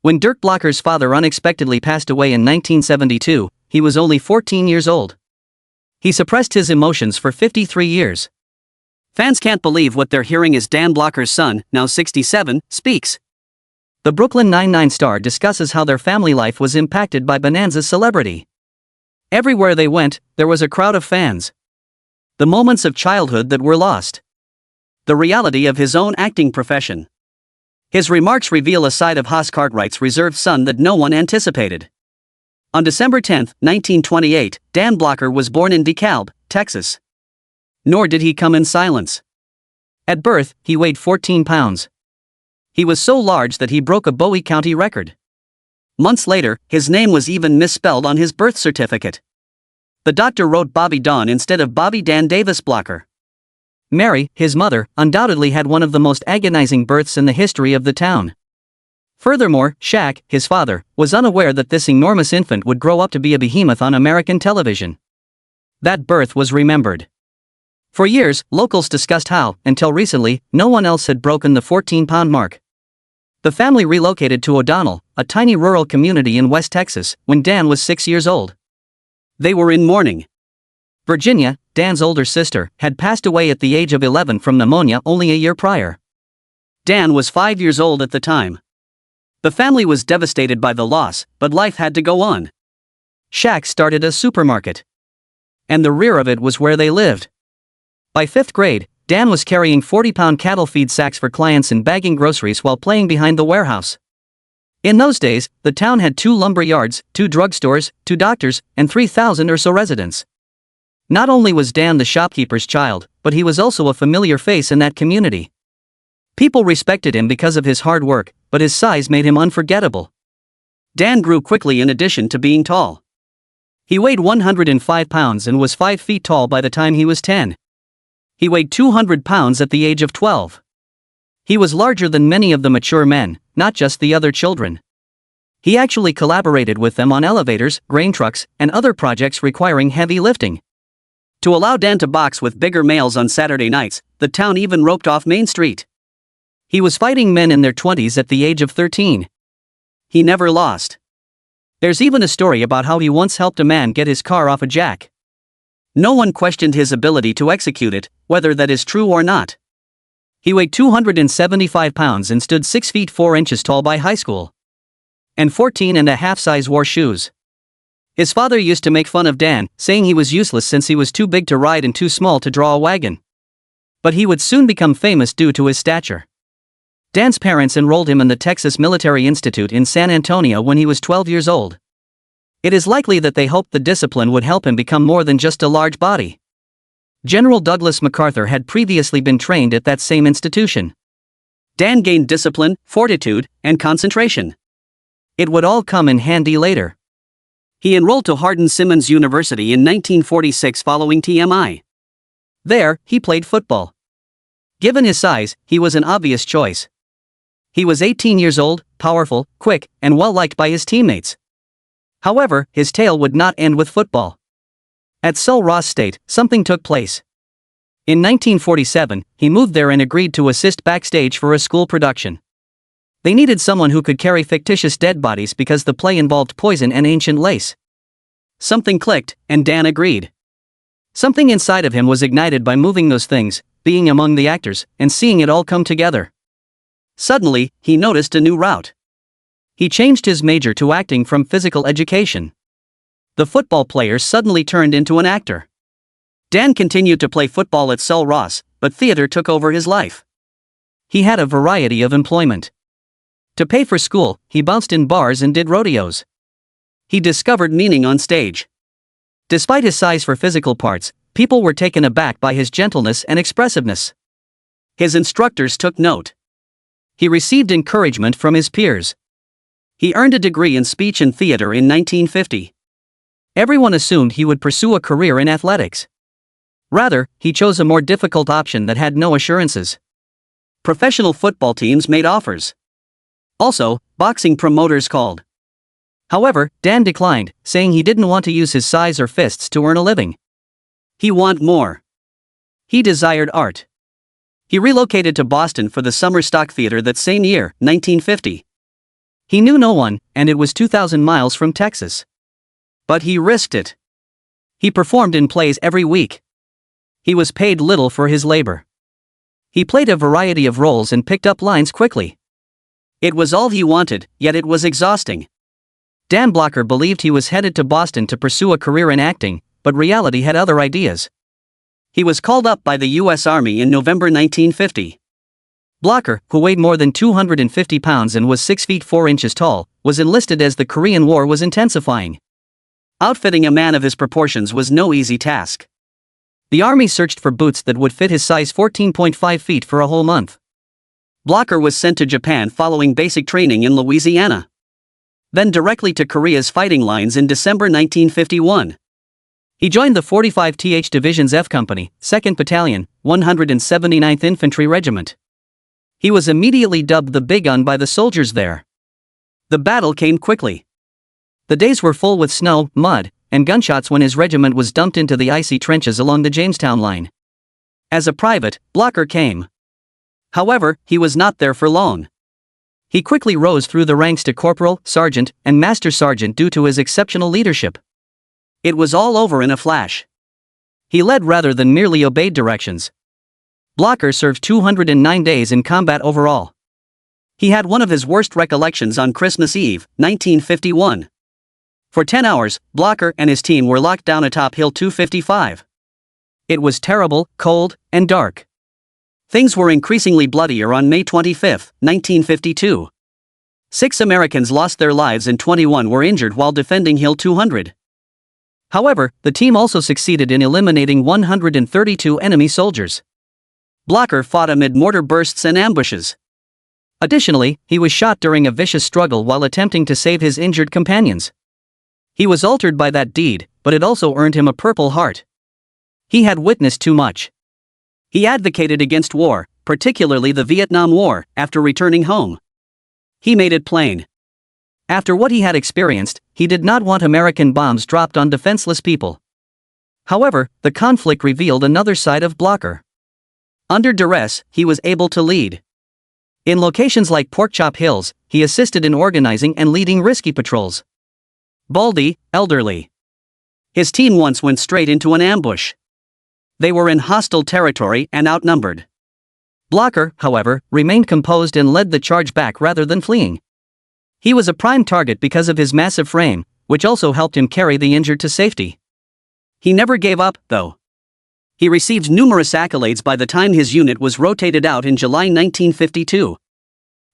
When Dirk Blocker's father unexpectedly passed away in 1972, he was only 14 years old. He suppressed his emotions for 53 years. Fans can't believe what they're hearing as Dan Blocker's son, now 67, speaks. The Brooklyn Nine-Nine star discusses how their family life was impacted by Bonanza's celebrity. Everywhere they went, there was a crowd of fans. The moments of childhood that were lost. The reality of his own acting profession. His remarks reveal a side of Haas Cartwright's reserved son that no one anticipated. On December 10, 1928, Dan Blocker was born in DeKalb, Texas. Nor did he come in silence. At birth, he weighed 14 pounds. He was so large that he broke a Bowie County record. Months later, his name was even misspelled on his birth certificate. The doctor wrote Bobby Dawn instead of Bobby Dan Davis Blocker. Mary, his mother, undoubtedly had one of the most agonizing births in the history of the town. Furthermore, Shaq, his father, was unaware that this enormous infant would grow up to be a behemoth on American television. That birth was remembered. For years, locals discussed how, until recently, no one else had broken the 14-pound mark. The family relocated to O'Donnell, a tiny rural community in West Texas, when Dan was 6 years old. They were in mourning. Virginia, Dan's older sister, had passed away at the age of 11 from pneumonia only a year prior. Dan was 5 years old at the time. The family was devastated by the loss, but life had to go on. Shaq started a supermarket. And the rear of it was where they lived. By 5th grade, Dan was carrying 40-pound cattle feed sacks for clients and bagging groceries while playing behind the warehouse. In those days, the town had 2 lumber yards, 2 drugstores, 2 doctors, and 3,000 or so residents. Not only was Dan the shopkeeper's child, but he was also a familiar face in that community. People respected him because of his hard work, but his size made him unforgettable. Dan grew quickly in addition to being tall. He weighed 105 pounds and was 5 feet tall by the time he was 10. He weighed 200 pounds at the age of 12. He was larger than many of the mature men, not just the other children. He actually collaborated with them on elevators, grain trucks, and other projects requiring heavy lifting. To allow Dan to box with bigger males on Saturday nights, the town even roped off Main Street. He was fighting men in their 20s at the age of 13. He never lost. There's even a story about how he once helped a man get his car off a jack. No one questioned his ability to execute it, whether that is true or not. He weighed 275 pounds and stood 6 feet 4 inches tall by high school. And 14 and a half size wore shoes. His father used to make fun of Dan, saying he was useless since he was too big to ride and too small to draw a wagon. But he would soon become famous due to his stature. Dan's parents enrolled him in the Texas Military Institute in San Antonio when he was 12 years old. It is likely that they hoped the discipline would help him become more than just a large body. General Douglas MacArthur had previously been trained at that same institution. Dan gained discipline, fortitude, and concentration. It would all come in handy later. He enrolled to Hardin-Simmons University in 1946 following TMI. There, he played football. Given his size, he was an obvious choice. He was 18 years old, powerful, quick, and well-liked by his teammates. However, his tale would not end with football. At Sul Ross State, something took place. In 1947, he moved there and agreed to assist backstage for a school production. They needed someone who could carry fictitious dead bodies because the play involved poison and ancient lace. Something clicked, and Dan agreed. Something inside of him was ignited by moving those things, being among the actors, and seeing it all come together. Suddenly, he noticed a new route. He changed his major to acting from physical education. The football player suddenly turned into an actor. Dan continued to play football at Sul Ross, but theater took over his life. He had a variety of employment. To pay for school, he bounced in bars and did rodeos. He discovered meaning on stage. Despite his size for physical parts, people were taken aback by his gentleness and expressiveness. His instructors took note. He received encouragement from his peers. He earned a degree in speech and theater in 1950. Everyone assumed he would pursue a career in athletics. Rather, he chose a more difficult option that had no assurances. Professional football teams made offers. Also, boxing promoters called. However, Dan declined, saying he didn't want to use his size or fists to earn a living. He wanted more. He desired art. He relocated to Boston for the summer stock theater that same year, 1950. He knew no one, and it was 2,000 miles from Texas. But he risked it. He performed in plays every week. He was paid little for his labor. He played a variety of roles and picked up lines quickly. It was all he wanted, yet it was exhausting. Dan Blocker believed he was headed to Boston to pursue a career in acting, but reality had other ideas. He was called up by the U.S. Army in November 1950. Blocker, who weighed more than 250 pounds and was 6 feet 4 inches tall, was enlisted as the Korean War was intensifying. Outfitting a man of his proportions was no easy task. The Army searched for boots that would fit his size 14.5 feet for a whole month. Blocker was sent to Japan following basic training in Louisiana. Then directly to Korea's fighting lines in December 1951. He joined the 45th Division's F Company, 2nd Battalion, 179th Infantry Regiment. He was immediately dubbed the Big Gun by the soldiers there. The battle came quickly. The days were full with snow, mud, and gunshots when his regiment was dumped into the icy trenches along the Jamestown line. As a private, Blocker came. However, he was not there for long. He quickly rose through the ranks to corporal, sergeant, and master sergeant due to his exceptional leadership. It was all over in a flash. He led rather than merely obeyed directions. Blocker served 209 days in combat overall. He had one of his worst recollections on Christmas Eve, 1951. For 10 hours, Blocker and his team were locked down atop Hill 255. It was terrible, cold, and dark. Things were increasingly bloodier on May 25, 1952. 6 Americans lost their lives and 21 were injured while defending Hill 200. However, the team also succeeded in eliminating 132 enemy soldiers. Blocker fought amid mortar bursts and ambushes. Additionally, he was shot during a vicious struggle while attempting to save his injured companions. He was altered by that deed, but it also earned him a Purple Heart. He had witnessed too much. He advocated against war, particularly the Vietnam War, after returning home. He made it plain. After what he had experienced, he did not want American bombs dropped on defenseless people. However, the conflict revealed another side of Blocker. Under duress, he was able to lead. In locations like Porkchop Hills, he assisted in organizing and leading risky patrols. Baldy, elderly. His team once went straight into an ambush. They were in hostile territory and outnumbered. Blocker, however, remained composed and led the charge back rather than fleeing. He was a prime target because of his massive frame, which also helped him carry the injured to safety. He never gave up, though. He received numerous accolades by the time his unit was rotated out in July 1952.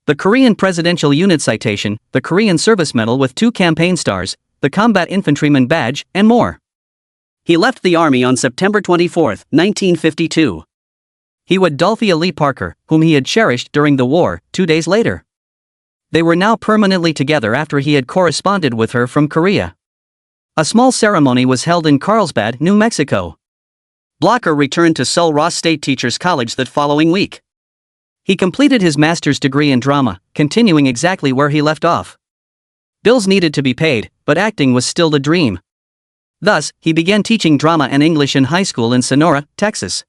The Korean Presidential Unit Citation, the Korean Service Medal with 2 campaign stars, the Combat Infantryman Badge, and more. He left the Army on September 24, 1952. He wed Dolphia Lee Parker, whom he had cherished during the war, 2 days later. They were now permanently together after he had corresponded with her from Korea. A small ceremony was held in Carlsbad, New Mexico. Blocker returned to Sul Ross State Teachers College that following week. He completed his master's degree in drama, continuing exactly where he left off. Bills needed to be paid, but acting was still the dream. Thus, he began teaching drama and English in high school in Sonora, Texas.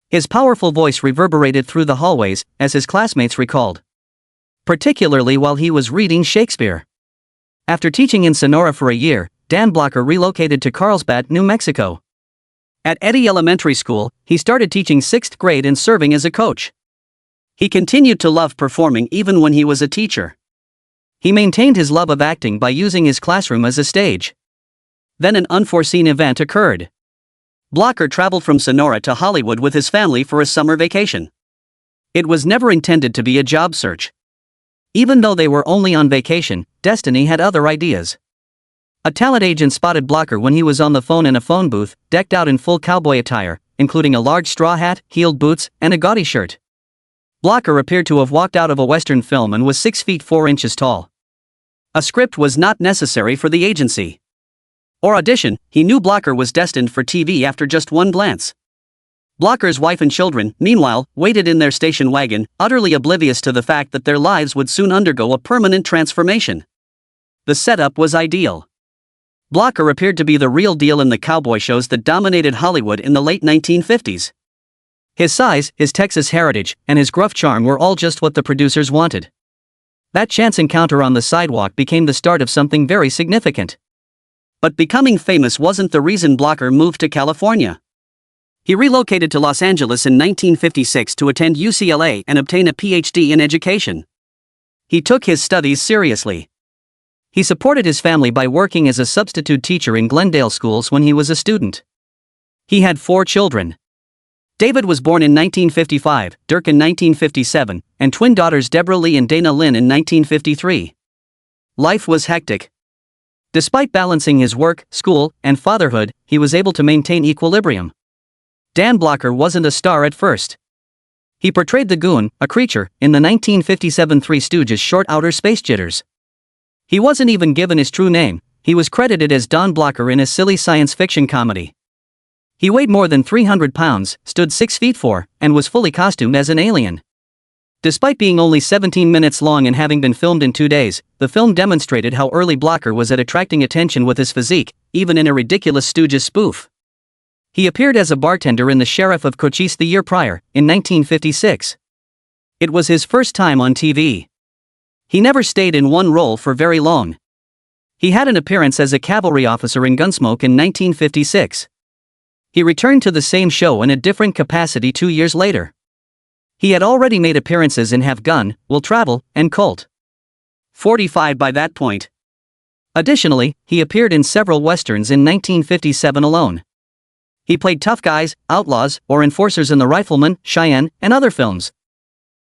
His powerful voice reverberated through the hallways, as his classmates recalled. Particularly while he was reading Shakespeare. After teaching in Sonora for a year, Dan Blocker relocated to Carlsbad, New Mexico. At Eddy Elementary School, he started teaching 6th grade and serving as a coach. He continued to love performing even when he was a teacher. He maintained his love of acting by using his classroom as a stage. Then an unforeseen event occurred. Blocker traveled from Sonora to Hollywood with his family for a summer vacation. It was never intended to be a job search. Even though they were only on vacation, destiny had other ideas. A talent agent spotted Blocker when he was on the phone in a phone booth, decked out in full cowboy attire, including a large straw hat, heeled boots, and a gaudy shirt. Blocker appeared to have walked out of a Western film and was 6 feet 4 inches tall. A script was not necessary for the agency or audition. He knew Blocker was destined for TV after just one glance. Blocker's wife and children, meanwhile, waited in their station wagon, utterly oblivious to the fact that their lives would soon undergo a permanent transformation. The setup was ideal. Blocker appeared to be the real deal in the cowboy shows that dominated Hollywood in the late 1950s. His size, his Texas heritage, and his gruff charm were all just what the producers wanted. That chance encounter on the sidewalk became the start of something very significant. But becoming famous wasn't the reason Blocker moved to California. He relocated to Los Angeles in 1956 to attend UCLA and obtain a PhD in education. He took his studies seriously. He supported his family by working as a substitute teacher in Glendale schools when he was a student. He had 4 children. David was born in 1955, Dirk in 1957, and twin daughters Deborah Lee and Dana Lynn in 1953. Life was hectic. Despite balancing his work, school, and fatherhood, he was able to maintain equilibrium. Dan Blocker wasn't a star at first. He portrayed the Goon, a creature, in the 1957 Three Stooges short Outer Space Jitters. He wasn't even given his true name. He was credited as Don Blocker in a silly science fiction comedy. He weighed more than 300 pounds, stood 6 feet 4, and was fully costumed as an alien. Despite being only 17 minutes long and having been filmed in 2 days, the film demonstrated how early Blocker was at attracting attention with his physique, even in a ridiculous Stooges spoof. He appeared as a bartender in The Sheriff of Cochise the year prior, in 1956. It was his first time on TV. He never stayed in one role for very long. He had an appearance as a cavalry officer in Gunsmoke in 1956. He returned to the same show in a different capacity 2 years later. He had already made appearances in Have Gun, Will Travel, and Colt. 45 by that point. Additionally, he appeared in several westerns in 1957 alone. He played tough guys, outlaws, or enforcers in The Rifleman, Cheyenne, and other films.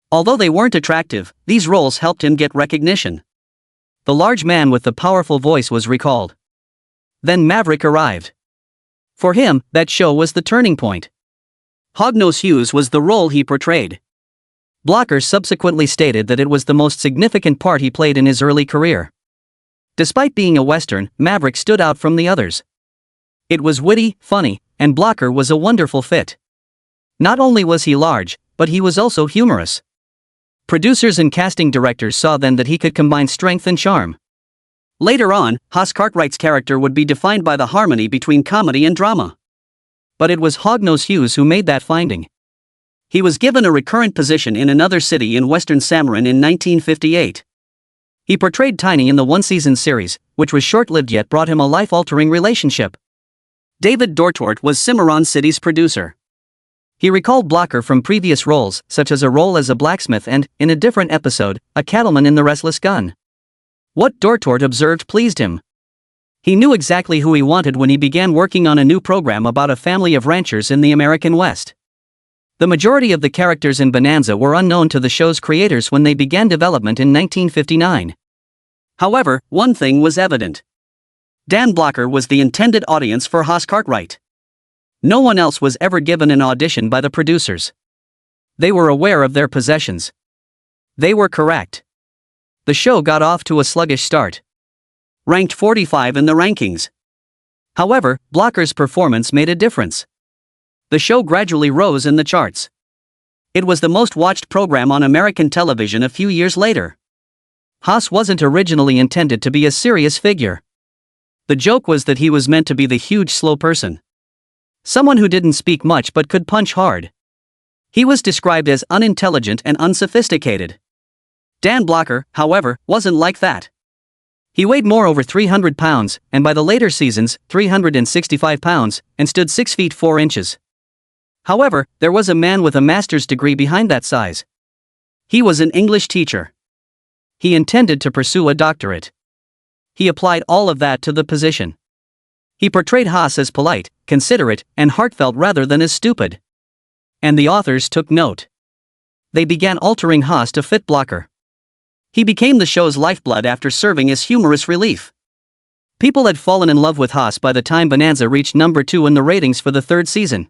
Although they weren't attractive, these roles helped him get recognition. The large man with the powerful voice was recalled. Then Maverick arrived. For him, that show was the turning point. Hognose Hughes was the role he portrayed. Blocker subsequently stated that it was the most significant part he played in his early career. Despite being a Western, Maverick stood out from the others. It was witty, funny, and Blocker was a wonderful fit. Not only was he large, but he was also humorous. Producers and casting directors saw then that he could combine strength and charm. Later on, Hoss Cartwright's character would be defined by the harmony between comedy and drama. But it was Hognose Hughes who made that finding. He was given a recurrent position in Another City in Western Samarin in 1958. He portrayed Tiny in the one-season series, which was short-lived yet brought him a life-altering relationship. David Dortort was Cimarron City's producer. He recalled Blocker from previous roles, such as a role as a blacksmith and, in a different episode, a cattleman in The Restless Gun. What Dortort observed pleased him. He knew exactly who he wanted when he began working on a new program about a family of ranchers in the American West. The majority of the characters in Bonanza were unknown to the show's creators when they began development in 1959. However, one thing was evident. Dan Blocker was the intended audience for Hoss Cartwright. No one else was ever given an audition by the producers. They were aware of their possessions. They were correct. The show got off to a sluggish start. Ranked 45 in the rankings. However, Blocker's performance made a difference. The show gradually rose in the charts. It was the most watched program on American television a few years later. Hoss wasn't originally intended to be a serious figure. The joke was that he was meant to be the huge slow person. Someone who didn't speak much but could punch hard. He was described as unintelligent and unsophisticated. Dan Blocker, however, wasn't like that. He weighed more over 300 pounds, and by the later seasons, 365 pounds, and stood 6 feet 4 inches. However, there was a man with a master's degree behind that size. He was an English teacher. He intended to pursue a doctorate. He applied all of that to the position. He portrayed Hoss as polite, considerate, and heartfelt rather than as stupid. And the authors took note. They began altering Hoss to fit Blocker. He became the show's lifeblood after serving as humorous relief. People had fallen in love with Hoss by the time Bonanza reached number 2 in the ratings for the 3rd season.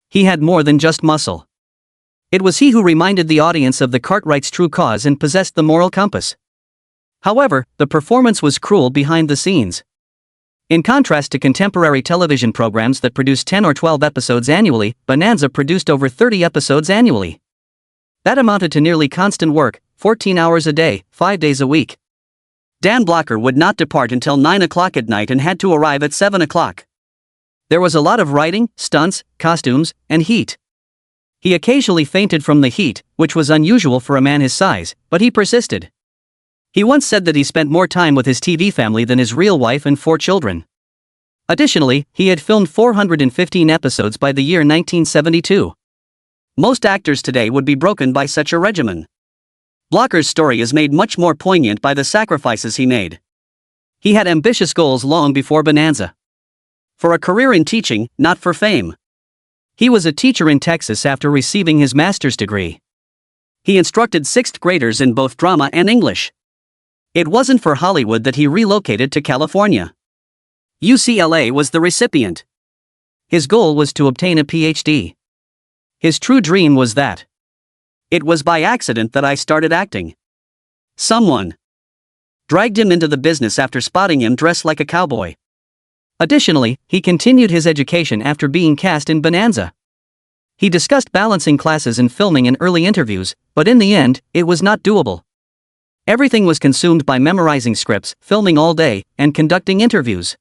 He had more than just muscle. It was he who reminded the audience of the Cartwrights' true cause and possessed the moral compass. However, the performance was cruel behind the scenes. In contrast to contemporary television programs that produce 10 or 12 episodes annually, Bonanza produced over 30 episodes annually. That amounted to nearly constant work, 14 hours a day, 5 days a week. Dan Blocker would not depart until 9 o'clock at night and had to arrive at 7 o'clock. There was a lot of writing, stunts, costumes, and heat. He occasionally fainted from the heat, which was unusual for a man his size, but he persisted. He once said that he spent more time with his TV family than his real wife and 4 children. Additionally, he had filmed 415 episodes by the year 1972. Most actors today would be broken by such a regimen. Blocker's story is made much more poignant by the sacrifices he made. He had ambitious goals long before Bonanza. For a career in teaching, not for fame. He was a teacher in Texas after receiving his master's degree. He instructed 6th graders in both drama and English. It wasn't for Hollywood that he relocated to California. UCLA was the recipient. His goal was to obtain a PhD. His true dream was that. It was by accident that I started acting. Someone dragged him into the business after spotting him dressed like a cowboy. Additionally, he continued his education after being cast in Bonanza. He discussed balancing classes and filming in early interviews, but in the end, it was not doable. Everything was consumed by memorizing scripts, filming all day, and conducting interviews.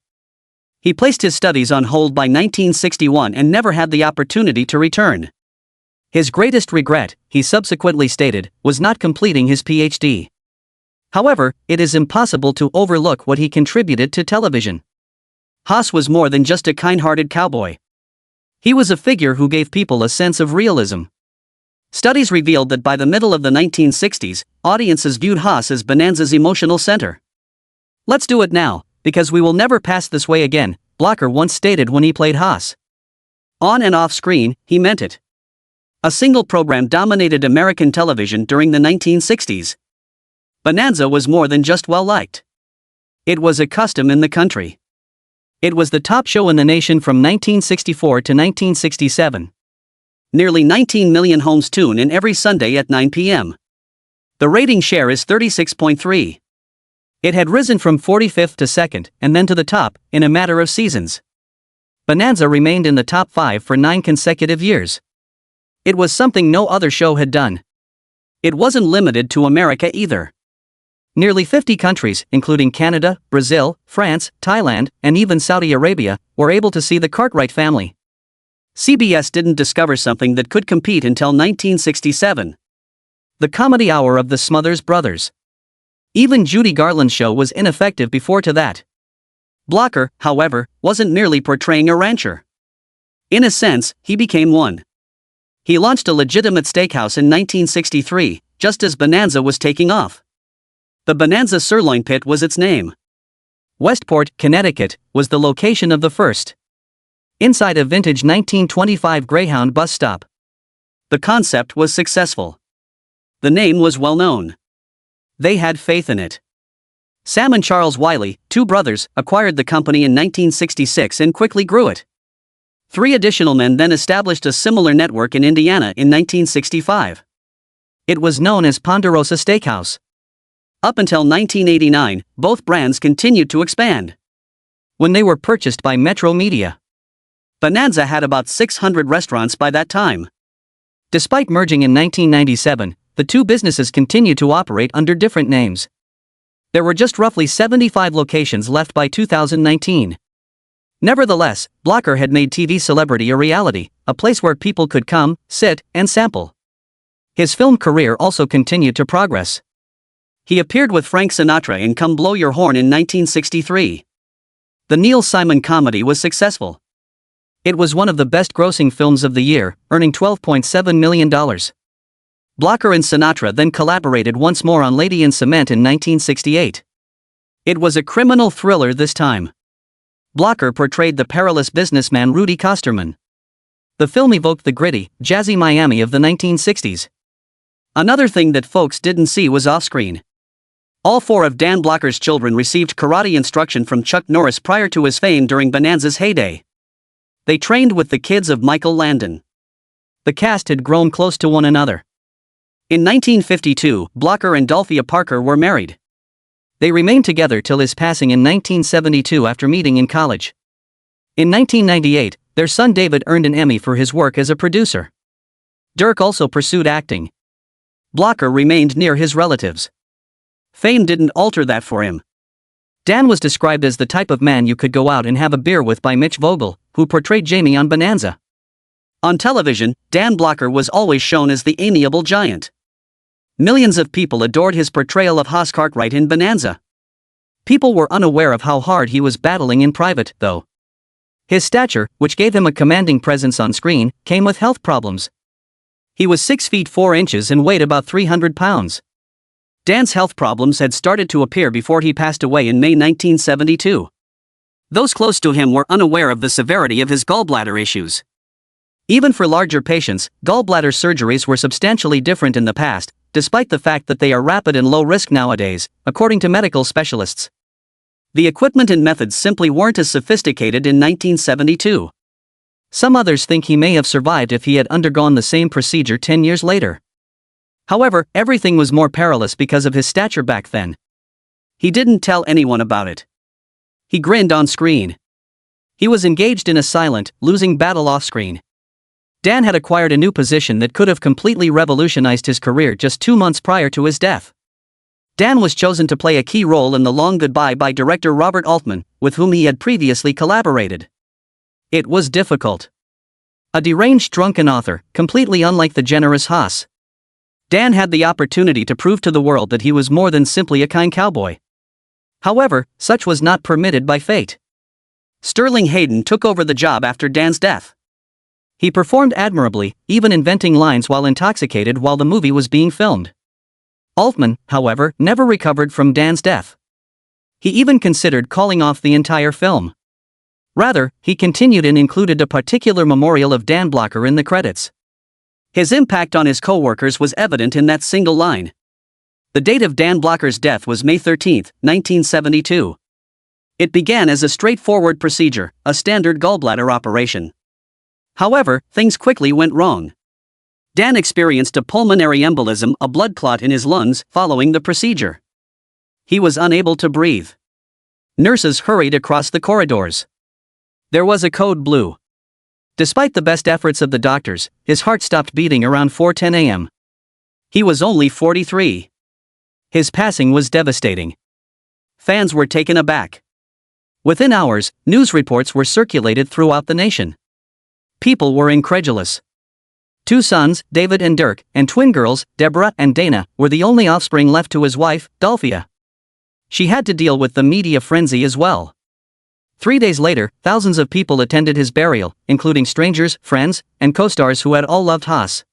He placed his studies on hold by 1961 and never had the opportunity to return. His greatest regret, he subsequently stated, was not completing his PhD. However, it is impossible to overlook what he contributed to television. Haas was more than just a kind-hearted cowboy. He was a figure who gave people a sense of realism. Studies revealed that by the middle of the 1960s, audiences viewed Haas as Bonanza's emotional center. "Let's do it now, because we will never pass this way again," Blocker once stated when he played Haas. On and off screen, he meant it. A single program dominated American television during the 1960s. Bonanza was more than just well-liked. It was a custom in the country. It was the top show in the nation from 1964 to 1967. Nearly 19 million homes tune in every Sunday at 9 p.m. The rating share is 36.3. It had risen from 45th to 2nd, and then to the top, in a matter of seasons. Bonanza remained in the top 5 for 9 consecutive years. It was something no other show had done. It wasn't limited to America either. Nearly 50 countries, including Canada, Brazil, France, Thailand, and even Saudi Arabia, were able to see the Cartwright family. CBS didn't discover something that could compete until 1967. The comedy hour of the Smothers Brothers. Even Judy Garland's show was ineffective before to that. Blocker, however, wasn't merely portraying a rancher. In a sense, he became one. He launched a legitimate steakhouse in 1963, just as Bonanza was taking off. The Bonanza Sirloin Pit was its name. Westport, Connecticut, was the location of the first. Inside a vintage 1925 Greyhound bus stop. The concept was successful. The name was well known. They had faith in it. Sam and Charles Wiley, 2 brothers, acquired the company in 1966 and quickly grew it. 3 additional men then established a similar network in Indiana in 1965. It was known as Ponderosa Steakhouse. Up until 1989, both brands continued to expand. When they were purchased by Metro Media, Bonanza had about 600 restaurants by that time. Despite merging in 1997, the 2 businesses continued to operate under different names. There were just roughly 75 locations left by 2019. Nevertheless, Blocker had made TV celebrity a reality, a place where people could come, sit, and sample. His film career also continued to progress. He appeared with Frank Sinatra in Come Blow Your Horn in 1963. The Neil Simon comedy was successful. It was one of the best-grossing films of the year, earning $12.7 million. Blocker and Sinatra then collaborated once more on Lady in Cement in 1968. It was a criminal thriller this time. Blocker portrayed the perilous businessman Rudy Kosterman. The film evoked the gritty, jazzy Miami of the 1960s. Another thing that folks didn't see was off-screen. All 4 of Dan Blocker's children received karate instruction from Chuck Norris prior to his fame during Bonanza's heyday. They trained with the kids of Michael Landon. The cast had grown close to one another. In 1952, Blocker and Dolphia Parker were married. They remained together till his passing in 1972 after meeting in college. In 1998, their son David earned an Emmy for his work as a producer. Dirk also pursued acting. Blocker remained near his relatives. Fame didn't alter that for him. Dan was described as the type of man you could go out and have a beer with by Mitch Vogel, who portrayed Jamie on Bonanza. On television, Dan Blocker was always shown as the amiable giant. Millions of people adored his portrayal of Haas Cartwright in Bonanza. People were unaware of how hard he was battling in private, though. His stature, which gave him a commanding presence on screen, came with health problems. He was 6 feet 4 inches and weighed about 300 pounds. Dan's health problems had started to appear before he passed away in May 1972. Those close to him were unaware of the severity of his gallbladder issues. Even for larger patients, gallbladder surgeries were substantially different in the past, despite the fact that they are rapid and low risk nowadays, according to medical specialists. The equipment and methods simply weren't as sophisticated in 1972. Some others think he may have survived if he had undergone the same procedure 10 years later. However, everything was more perilous because of his stature back then. He didn't tell anyone about it. He grinned on screen. He was engaged in a silent, losing battle off-screen. Dan had acquired a new position that could have completely revolutionized his career just 2 months prior to his death. Dan was chosen to play a key role in The Long Goodbye by director Robert Altman, with whom he had previously collaborated. It was difficult. A deranged drunken author, completely unlike the generous Haas. Dan had the opportunity to prove to the world that he was more than simply a kind cowboy. However, such was not permitted by fate. Sterling Hayden took over the job after Dan's death. He performed admirably, even inventing lines while intoxicated while the movie was being filmed. Altman, however, never recovered from Dan's death. He even considered calling off the entire film. Rather, he continued and included a particular memorial of Dan Blocker in the credits. His impact on his co-workers was evident in that single line. The date of Dan Blocker's death was May 13, 1972. It began as a straightforward procedure, a standard gallbladder operation. However, things quickly went wrong. Dan experienced a pulmonary embolism, a blood clot in his lungs, following the procedure. He was unable to breathe. Nurses hurried across the corridors. There was a code blue. Despite the best efforts of the doctors, his heart stopped beating around 4:10 a.m. He was only 43. His passing was devastating. Fans were taken aback. Within hours, news reports were circulated throughout the nation. People were incredulous. 2 sons, David and Dirk, and twin girls, Deborah and Dana, were the only offspring left to his wife, Dolphia. She had to deal with the media frenzy as well. 3 days later, thousands of people attended his burial, including strangers, friends, and co-stars who had all loved Haas.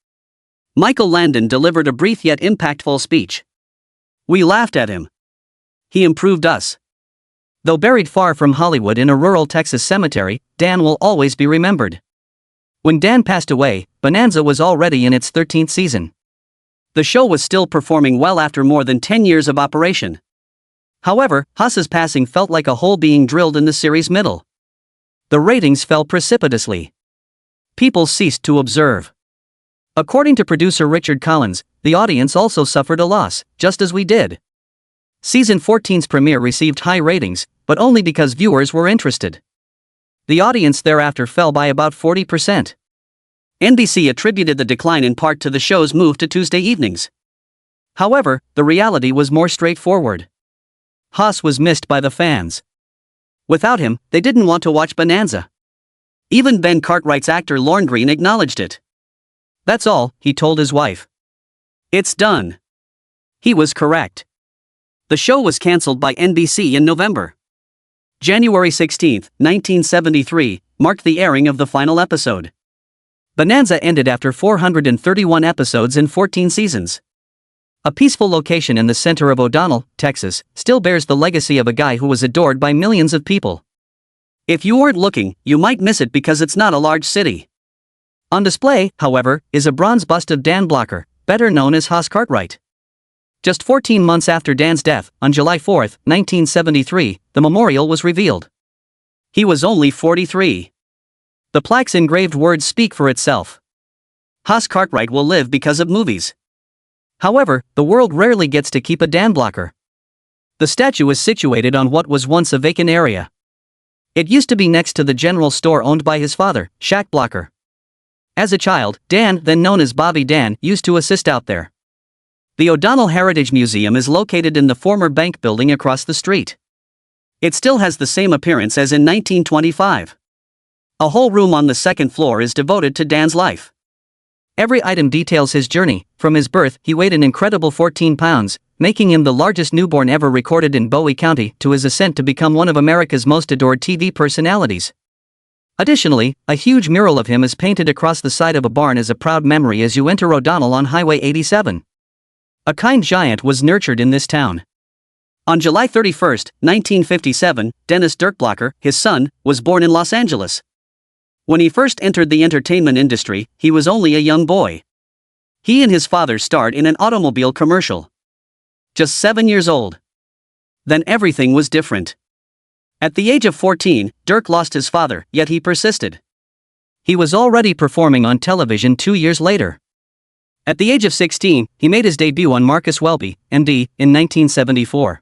Michael Landon delivered a brief yet impactful speech. "We laughed at him. He improved us." Though buried far from Hollywood in a rural Texas cemetery, Dan will always be remembered. When Dan passed away, Bonanza was already in its 13th season. The show was still performing well after more than 10 years of operation. However, Haas's passing felt like a hole being drilled in the series' middle. The ratings fell precipitously. People ceased to observe. According to producer Richard Collins, the audience also suffered a loss, just as we did. Season 14's premiere received high ratings, but only because viewers were interested. The audience thereafter fell by about 40%. NBC attributed the decline in part to the show's move to Tuesday evenings. However, the reality was more straightforward. Haas was missed by the fans. Without him, they didn't want to watch Bonanza. Even Ben Cartwright's actor Lorne Greene acknowledged it. "That's all," he told his wife. "It's done." He was correct. The show was cancelled by NBC in November. January 16, 1973, marked the airing of the final episode. Bonanza ended after 431 episodes in 14 seasons. A peaceful location in the center of O'Donnell, Texas, still bears the legacy of a guy who was adored by millions of people. If you weren't looking, you might miss it because it's not a large city. On display, however, is a bronze bust of Dan Blocker, better known as Haas Cartwright. Just 14 months after Dan's death, on July 4, 1973, the memorial was revealed. He was only 43. The plaque's engraved words speak for itself. Haas Cartwright will live because of movies. However, the world rarely gets to keep a Dan Blocker. The statue is situated on what was once a vacant area. It used to be next to the general store owned by his father, Shaq Blocker. As a child, Dan, then known as Bobby Dan, used to assist out there. The O'Donnell Heritage Museum is located in the former bank building across the street. It still has the same appearance as in 1925. A whole room on the second floor is devoted to Dan's life. Every item details his journey. From his birth, he weighed an incredible 14 pounds, making him the largest newborn ever recorded in Bowie County, to his ascent to become one of America's most adored TV personalities. Additionally, a huge mural of him is painted across the side of a barn as a proud memory as you enter O'Donnell on Highway 87. A kind giant was nurtured in this town. On July 31, 1957, Dennis Dirkblocker, his son, was born in Los Angeles. When he first entered the entertainment industry, he was only a young boy. He and his father starred in an automobile commercial. Just 7 years old. Then everything was different. At the age of 14, Dirk lost his father, yet he persisted. He was already performing on television 2 years later. At the age of 16, he made his debut on Marcus Welby, MD, in 1974.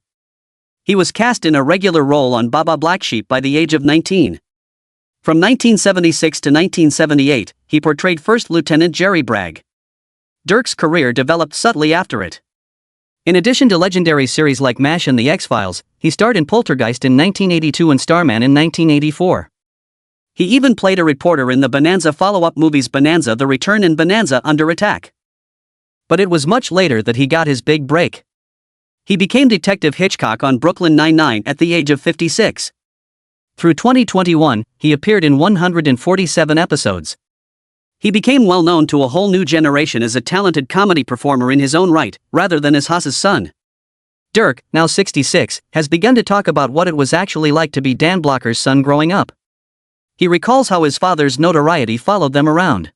He was cast in a regular role on Baba Black Sheep by the age of 19. From 1976 to 1978, he portrayed First Lieutenant Jerry Bragg. Dirk's career developed subtly after it. In addition to legendary series like MASH and The X-Files, he starred in Poltergeist in 1982 and Starman in 1984. He even played a reporter in the Bonanza follow-up movies Bonanza: The Return and Bonanza: Under Attack. But it was much later that he got his big break. He became Detective Hitchcock on Brooklyn Nine-Nine at the age of 56. Through 2021, he appeared in 147 episodes. He became well known to a whole new generation as a talented comedy performer in his own right, rather than as Haas's son. Dirk, now 66, has begun to talk about what it was actually like to be Dan Blocker's son growing up. He recalls how his father's notoriety followed them around.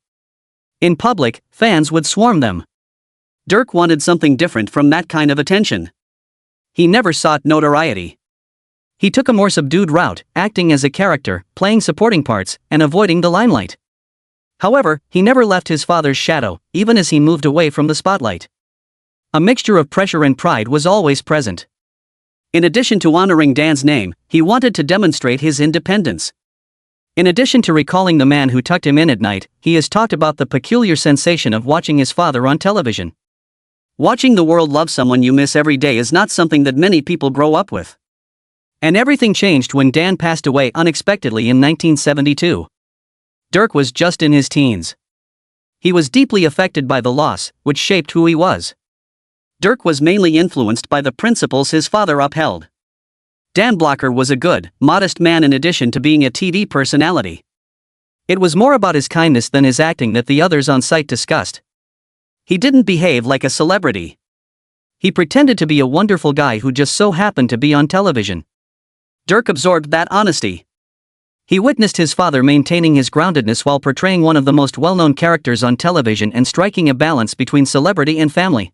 In public, fans would swarm them. Dirk wanted something different from that kind of attention. He never sought notoriety. He took a more subdued route, acting as a character, playing supporting parts, and avoiding the limelight. However, he never left his father's shadow, even as he moved away from the spotlight. A mixture of pressure and pride was always present. In addition to honoring Dan's name, he wanted to demonstrate his independence. In addition to recalling the man who tucked him in at night, he has talked about the peculiar sensation of watching his father on television. Watching the world love someone you miss every day is not something that many people grow up with. And everything changed when Dan passed away unexpectedly in 1972. Dirk was just in his teens. He was deeply affected by the loss, which shaped who he was. Dirk was mainly influenced by the principles his father upheld. Dan Blocker was a good, modest man in addition to being a TV personality. It was more about his kindness than his acting that the others on site discussed. He didn't behave like a celebrity. He pretended to be a wonderful guy who just so happened to be on television. Dirk absorbed that honesty. He witnessed his father maintaining his groundedness while portraying one of the most well-known characters on television and striking a balance between celebrity and family.